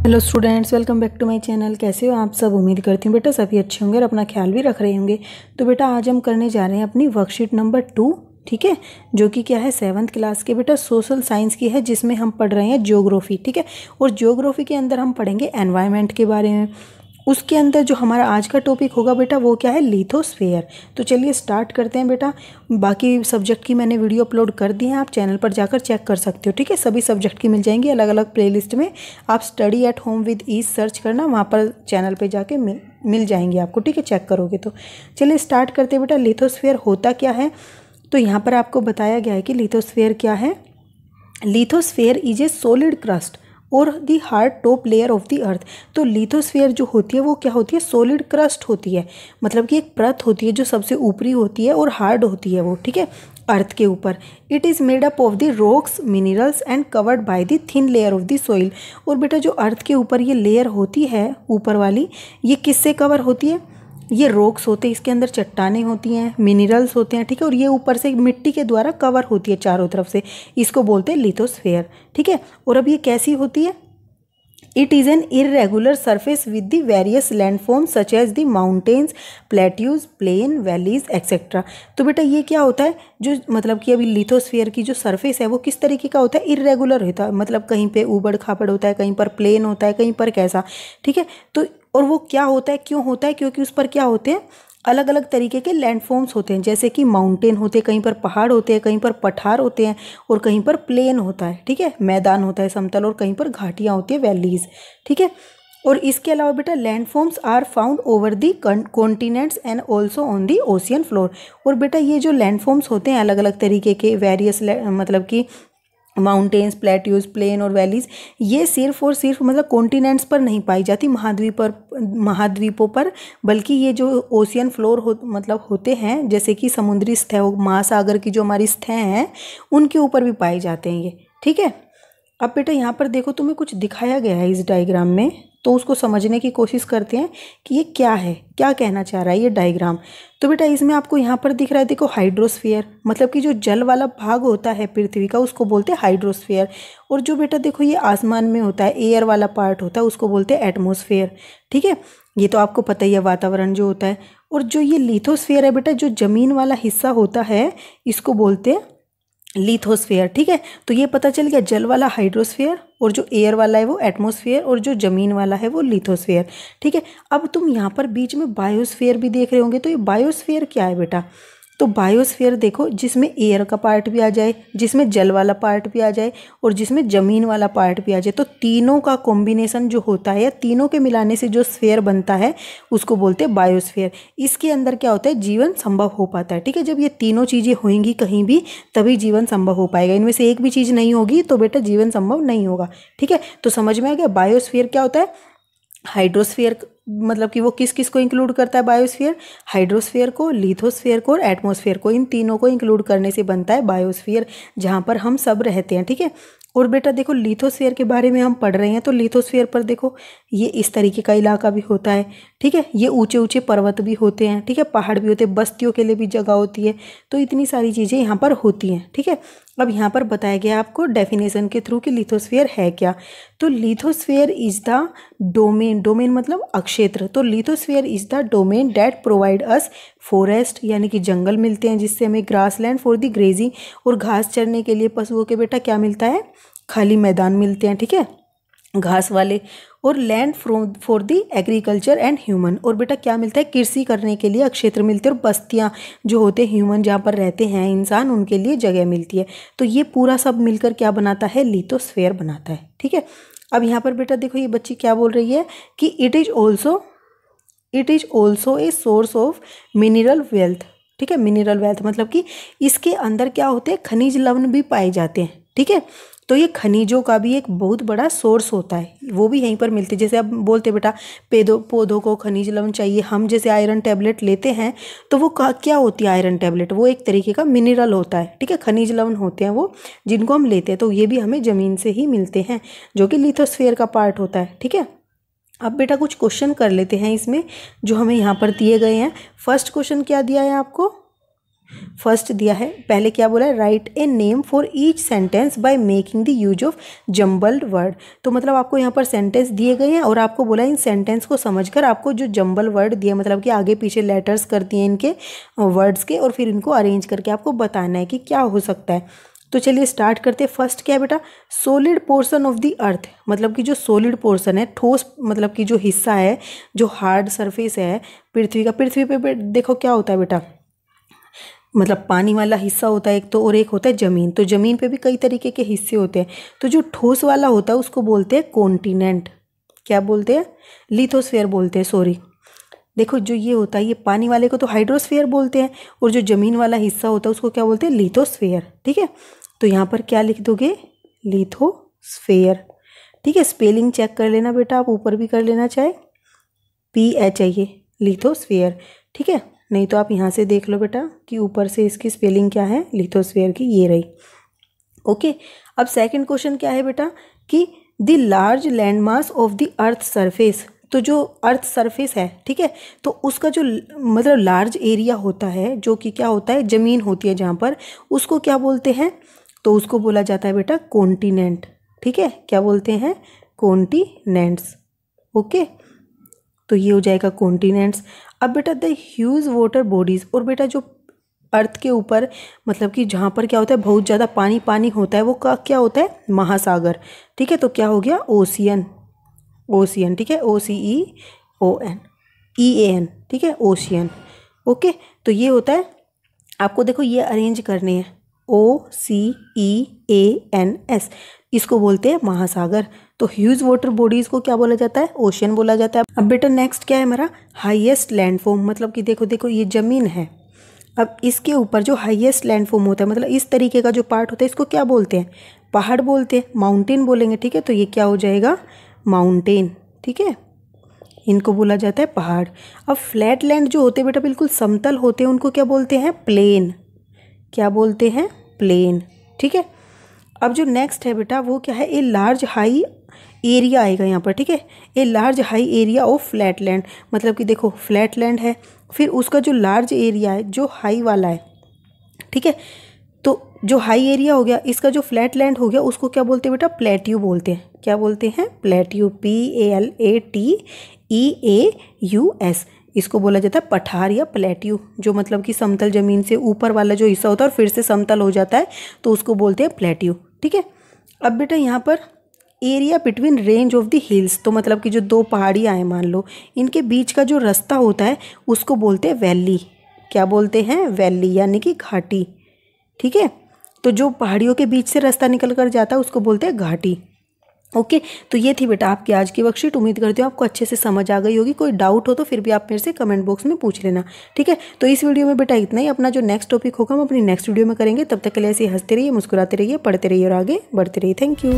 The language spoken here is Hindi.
Hello students, welcome back to my channel. कैसे हो आप सब? उम्मीद करती हूँ बेटा सभी अच्छे होंगे और अपना ख्याल भी रख रहे होंगे। तो बेटा आज हम करने जा रहे हैं अपनी वर्कशीट नंबर 2, ठीक है, जो कि क्या है 7th क्लास के बेटा सोशल साइंस की है, जिसमें हम पढ़ रहे हैं ज्योग्राफी, ठीक है। और ज्योग्राफी के अंदर हम पढ़ेंगे एनवायरनमेंट के बारे में। उसके अंदर जो हमारा आज का टॉपिक होगा बेटा वो क्या है, लिथोस्फेयर। तो चलिए स्टार्ट करते हैं बेटा। बाकी सब्जेक्ट की मैंने वीडियो अपलोड कर दी है, आप चैनल पर जाकर चेक कर सकते हो, ठीक है। सभी सब्जेक्ट की मिल जाएंगी अलग अलग प्लेलिस्ट में। आप study at home with ease search करना, वहाँ पर चैनल पर जाके मिल जाएंगे आपको, ठीक है, चेक करोगे तो। चलिए स्टार्ट करते हैं बेटा। लिथोस्फेयर होता क्या है, तो यहाँ पर आपको बताया गया है कि लिथोस्फेयर क्या है। Lithosphere is a solid crust और the hard top layer of the earth. तो लिथोस्फेयर जो होती है वो क्या होती है, सॉलिड क्रस्ट होती है, मतलब कि एक परत होती है जो सबसे ऊपरी होती है और हार्ड होती है वो, ठीक है, अर्थ के ऊपर। It is made up of the rocks, minerals and covered by the thin layer of the soil. और बेटा जो अर्थ के ऊपर ये लेयर होती है ऊपर वाली, ये किससे कवर होती है? ये रॉक्स होते हैं, इसके अंदर चट्टानें होती हैं, मिनरल्स होते हैं, ठीक है, और ये ऊपर से मिट्टी के द्वारा कवर होती है चारों तरफ से। इसको बोलते हैं लिथोस्फेयर, ठीक है। और अब ये कैसी होती है? It is an irregular surface with the various landform such as the mountains, plateaus, plain, valleys etcetera. तो बेटा ये क्या होता है, जो मतलब कि अभी लिथोस्फेयर की जो सरफेस है वो किस तरीके का होता है, इरेगुलर होता है, मतलब कहीं पे ऊबड़ खाबड़ होता है, कहीं पर प्लेन होता है, कहीं पर कैसा, ठीक है। तो और वो क्या होता है, क्यों होता है? क्योंकि उस पर क्या होते हैं, अलग अलग तरीके के लैंडफॉर्म्स होते हैं, जैसे कि माउंटेन होते हैं, कहीं पर पहाड़ होते हैं, कहीं पर पठार होते हैं, और कहीं पर प्लेन होता है, ठीक है, मैदान होता है समतल, और कहीं पर घाटियाँ होती है, वैलीज, ठीक है। और इसके अलावा बेटा landforms are found over the continents and also on the ocean floor. और बेटा ये जो लैंडफॉर्म्स होते हैं अलग अलग तरीके के, वेरियस मतलब कि माउंटेन्स, प्लेट्यूज, प्लेन और वैलीज, ये सिर्फ और सिर्फ मतलब कॉन्टिनेंट्स पर नहीं पाई जाती, महाद्वीपों पर, बल्कि ये जो ओशियन फ्लोर मतलब होते हैं, जैसे कि समुद्री सतह, महासागर की जो हमारी सतह हैं, उनके ऊपर भी पाए जाते हैं ये, ठीक है। अब बेटा यहाँ पर देखो, तुम्हें कुछ दिखाया गया है इस डायग्राम में, तो उसको समझने की कोशिश करते हैं कि ये क्या है, क्या कहना चाह रहा है ये डायग्राम। तो बेटा इसमें आपको यहाँ पर दिख रहा है, देखो हाइड्रोस्फीयर, मतलब कि जो जल वाला भाग होता है पृथ्वी का उसको बोलते हैं हाइड्रोस्फीयर। और जो बेटा देखो ये आसमान में होता है, एयर वाला पार्ट होता है, उसको बोलते हैं एटमॉस्फेयर, ठीक है। ये तो आपको पता ही है, वातावरण जो होता है। और जो ये लिथोस्फीयर है बेटा, जो जमीन वाला हिस्सा होता है, इसको बोलते हैं लिथोस्फेयर, ठीक है। तो ये पता चल गया, जल वाला हाइड्रोस्फेयर, और जो एयर वाला है वो एटमॉस्फेयर, और जो जमीन वाला है वो लिथोस्फेयर, ठीक है। अब तुम यहाँ पर बीच में बायोस्फेयर भी देख रहे होंगे, तो ये बायोस्फेयर क्या है बेटा? तो बायोस्फीयर देखो, जिसमें एयर का पार्ट भी आ जाए, जिसमें जल वाला पार्ट भी आ जाए, और जिसमें जमीन वाला पार्ट भी आ जाए, तो तीनों का कॉम्बिनेशन जो होता है, या तीनों के मिलाने से जो स्फीयर बनता है उसको बोलते हैं बायोस्फीयर। इसके अंदर क्या होता है, जीवन संभव हो पाता है, ठीक है। जब ये तीनों चीज़ें होंगी कहीं भी तभी जीवन संभव हो पाएगा, इनमें से एक भी चीज़ नहीं होगी तो बेटा जीवन संभव नहीं होगा, ठीक है। तो समझ में आ गया, बायोस्फीयर क्या होता है, हाइड्रोस्फीयर, मतलब कि वो किस किस को इंक्लूड करता है बायोस्फीयर, हाइड्रोस्फीयर को, लिथोस्फीयर को और एटमॉस्फेयर को, इन तीनों को इंक्लूड करने से बनता है बायोस्फीयर, जहाँ पर हम सब रहते हैं, ठीक है। और बेटा देखो लिथोस्फीयर के बारे में हम पढ़ रहे हैं, तो लिथोस्फीयर पर देखो ये इस तरीके का इलाका भी होता है, ठीक है। ये ऊंचे ऊंचे पर्वत भी होते हैं, ठीक है, पहाड़ भी होते हैं, बस्तियों के लिए भी जगह होती है, तो इतनी सारी चीज़ें यहाँ पर होती हैं, ठीक है। अब यहाँ पर बताया गया आपको डेफिनेशन के थ्रू कि लिथोस्फीयर है क्या। तो lithosphere is the domain, domain मतलब अक्षेत्र, तो lithosphere is the domain that provide us forest, यानी कि जंगल मिलते हैं जिससे हमें grass land for the grazing, और घास चरने के लिए पशुओं के बेटा क्या मिलता है, खाली मैदान मिलते हैं, ठीक है, घास वाले, और land for the agriculture and human, और बेटा क्या मिलता है, कृषि करने के लिए अक्षेत्र मिलते हैं, और बस्तियाँ जो होते हैं ह्यूमन, जहाँ पर रहते हैं इंसान, उनके लिए जगह मिलती है। तो ये पूरा सब मिलकर क्या बनाता है, लिथोस्फीयर बनाता है, ठीक है। अब यहाँ पर बेटा देखो ये बच्ची क्या बोल रही है कि it is also a source of mineral wealth, ठीक है। मिनरल वेल्थ मतलब कि इसके अंदर क्या होते हैं, खनिज लवण भी पाए जाते हैं, ठीक है। तो ये खनिजों का भी एक बहुत बड़ा सोर्स होता है, वो भी यहीं पर मिलते हैं। जैसे आप बोलते बेटा पौधों को खनिज लवण चाहिए, हम जैसे आयरन टैबलेट लेते हैं तो वो क्या होती है आयरन टैबलेट, वो एक तरीके का मिनरल होता है, ठीक है, खनिज लवण होते हैं वो, जिनको हम लेते हैं, तो ये भी हमें ज़मीन से ही मिलते हैं, जो कि लिथोस्फीयर का पार्ट होता है, ठीक है। अब बेटा कुछ क्वेश्चन कर लेते हैं इसमें जो हमें यहाँ पर दिए गए हैं। फर्स्ट क्वेश्चन क्या दिया है आपको, फर्स्ट दिया है, पहले क्या बोला है, right a name for each sentence by making the use of jumbled word. तो मतलब आपको यहाँ पर सेंटेंस दिए गए हैं और आपको बोला इन सेंटेंस को समझकर आपको जो जम्बल वर्ड दिए, मतलब कि आगे पीछे लेटर्स कर दिए इनके वर्ड्स के, और फिर इनको अरेंज करके आपको बताना है कि क्या हो सकता है। तो चलिए स्टार्ट करते हैं। फर्स्ट क्या है बेटा, सॉलिड पोर्शन ऑफ द अर्थ, मतलब कि जो सॉलिड पोर्शन है, ठोस मतलब कि जो हिस्सा है, जो हार्ड सरफेस है पृथ्वी का, पृथ्वी पे देखो क्या होता है बेटा, मतलब पानी वाला हिस्सा होता है एक तो, और एक होता है ज़मीन। तो ज़मीन पे भी कई तरीके के हिस्से होते हैं। तो जो ठोस वाला होता है उसको बोलते हैं कॉन्टिनेंट। क्या बोलते हैं, लिथोस्फीयर बोलते हैं, सॉरी। देखो जो ये होता है, ये पानी वाले को तो हाइड्रोस्फीयर बोलते हैं, और जो ज़मीन वाला हिस्सा होता है उसको क्या बोलते हैं, लिथोस्फीयर। ठीक है, तो यहाँ पर क्या लिख दोगे, लिथोस्फीयर। ठीक है, स्पेलिंग चेक कर लेना बेटा, आप ऊपर भी कर लेना चाहे, PH है ये, लिथोस्फीयर। ठीक है, नहीं तो आप यहाँ से देख लो बेटा कि ऊपर से इसकी स्पेलिंग क्या है, लिथोस्फीयर की, ये रही। ओके, अब सेकंड क्वेश्चन क्या है बेटा कि the large land mass of the earth surface. तो जो अर्थ सरफेस है, ठीक है, तो उसका जो मतलब लार्ज एरिया होता है, जो कि क्या होता है, ज़मीन होती है जहाँ पर, उसको क्या बोलते हैं, तो उसको बोला जाता है बेटा कॉन्टिनेंट। ठीक है, क्या बोलते हैं, कॉन्टिनेंट्स। ओके, तो ये हो जाएगा कॉन्टिनेंट्स। अब बेटा द ह्यूज वाटर बॉडीज, और बेटा जो अर्थ के ऊपर मतलब कि जहाँ पर क्या होता है, बहुत ज़्यादा पानी पानी होता है, वो क्या होता है, महासागर। ठीक है, तो क्या हो गया, ओशियन, ओशियन। ठीक है, OCEON, ठीक है, ओशियन। ओके, तो ये होता है, आपको देखो ये अरेंज करने हैं, OCEANS, इसको बोलते हैं महासागर। तो ह्यूज वाटर बॉडीज को क्या बोला जाता है, ओशियन बोला जाता है। अब बेटा नेक्स्ट क्या है हमारा, हाईएस्ट लैंडफॉर्म, मतलब कि देखो ये ज़मीन है, अब इसके ऊपर जो हाईएस्ट लैंडफॉर्म होता है, मतलब इस तरीके का जो पार्ट होता है, इसको क्या बोलते हैं, पहाड़ बोलते हैं, माउंटेन बोलेंगे। ठीक है, तो ये क्या हो जाएगा, माउंटेन। ठीक है, इनको बोला जाता है पहाड़। अब फ्लैट लैंड जो होते हैं बेटा, बिल्कुल समतल होते हैं, उनको क्या बोलते हैं, प्लेन। क्या बोलते हैं, प्लेन। ठीक है, अब जो नेक्स्ट है बेटा वो क्या है, ए लार्ज हाई एरिया आएगा यहाँ पर। ठीक है, a large high area of flat land, मतलब कि देखो फ्लैट लैंड है, फिर उसका जो लार्ज एरिया है जो हाई वाला है। ठीक है, तो जो हाई एरिया हो गया, इसका जो फ्लैट लैंड हो गया, उसको क्या बोलते हैं बेटा, प्लेट्यू बोलते हैं। क्या बोलते हैं, प्लेट्यू, PLATEAUS। इसको बोला जाता है पठार या प्लेट्यू, जो मतलब कि समतल ज़मीन से ऊपर वाला जो हिस्सा होता है और फिर से समतल हो जाता है, तो उसको बोलते हैं प्लेट्यू। ठीक है, अब बेटा यहाँ पर area between range of the hills, तो मतलब कि जो दो पहाड़ियाँ हैं मान लो, इनके बीच का जो रास्ता होता है उसको बोलते हैं वैली। क्या बोलते हैं, वैली, यानी कि घाटी। ठीक है, तो जो पहाड़ियों के बीच से रास्ता निकल कर जाता है उसको बोलते हैं घाटी। ओके, तो ये थी बेटा आपकी आज की वर्कशीट। उम्मीद करती हूँ आपको अच्छे से समझ आ गई होगी। कोई डाउट हो तो फिर भी आप मेरे से कमेंट बॉक्स में पूछ लेना। ठीक है, तो इस वीडियो में बेटा इतना ही। अपना जो नेक्स्ट टॉपिक होगा हम अपनी नेक्स्ट वीडियो में करेंगे। तब तक के लिए ऐसे हंसते रहिए, मुस्कुराते रहिए, पढ़ते रहिए और आगे बढ़ते रहिए। Thank you.